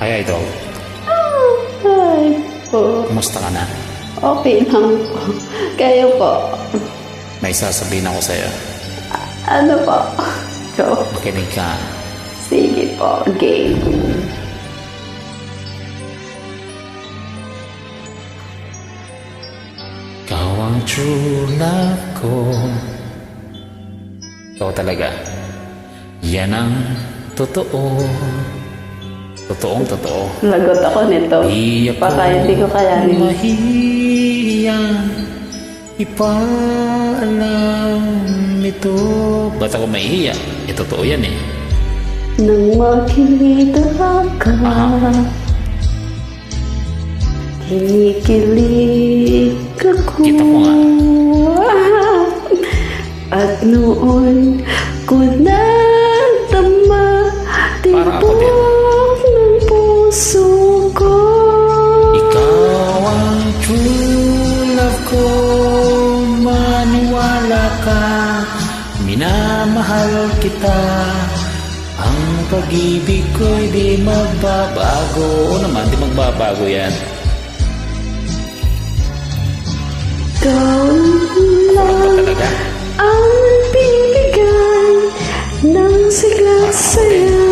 Ay, idol. Ay po. Kumusta ka na? Okay lang po. Kayo po. May sasabihin ako sa'yo. Ano po? Joke. Makinig ka. Sige po. Game. Ikaw ang true love ko. Ikaw talaga. Yan ang totoo. Totoong totoo. Lagot ako nito. Di ako Baka hindi ko kayanin. mahihiyang ipaalam ito. Ba't ako mahihiya? Totoo yan eh. Nang makita ka, kinikilig ako. Kita ko nga. At noon ko natama Para ako din. tibok ng puso ko. Ikaw ang true love ko. Maniwala ka. Minamahal kita. Ang pag-ibig ko'y di magbabago. Oo naman, di magbabago yan. Ikaw Ako lang ba lang talaga? ang bibigay ng sigla saya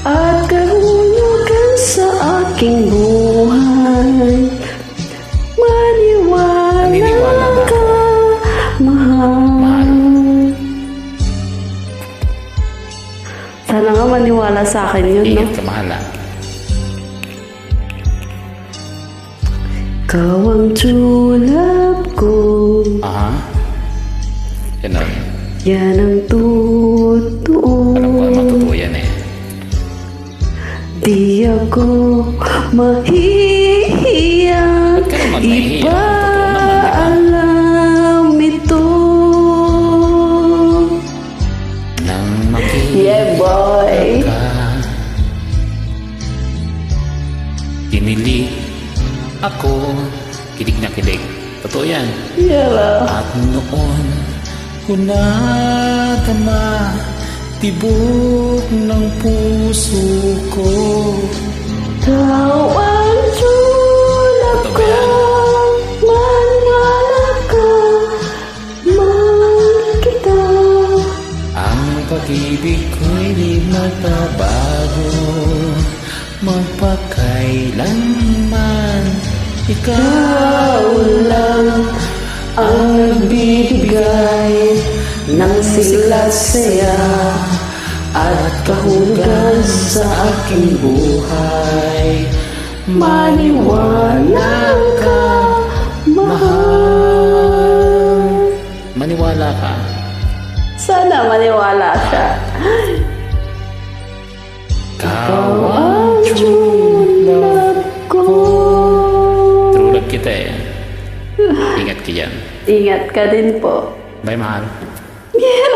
at kahulugan sa aking buhay. Maniwala Naniniwala na ka, ako. mahal. Sana nga maniwala sa akin yun, no? Ingat ka, mahal ah. Ikaw ang true love ko. Aha. Ganun. Yan ang totoo. Alam ko naman totoo yan eh. Di ako mahihiya. Ba't ka naman mahihiya? Totoo Ipaalam ito. Nang makita Yeah, boy. ka, kinilig ako. Kilig na kilig. Totoo yan. Yeah. At noon ko natama tibok ng puso ko. Ikaw ang true love Totoo ba ko. yan? Maniwala ka. Mahal kita. Ang pag-ibig ko'y di magbabago. Magpakailanman ikaw lang Ang nagbibigay ng sigla saya at kahulugan sa aking buhay. Maniwala ka, mahal. Maniwala ka. Sana maniwala siya. Ikaw Ang true love ko. True love kita eh. Ingat ka yan. Ingat ka din po. Bye, mahal. Yeah.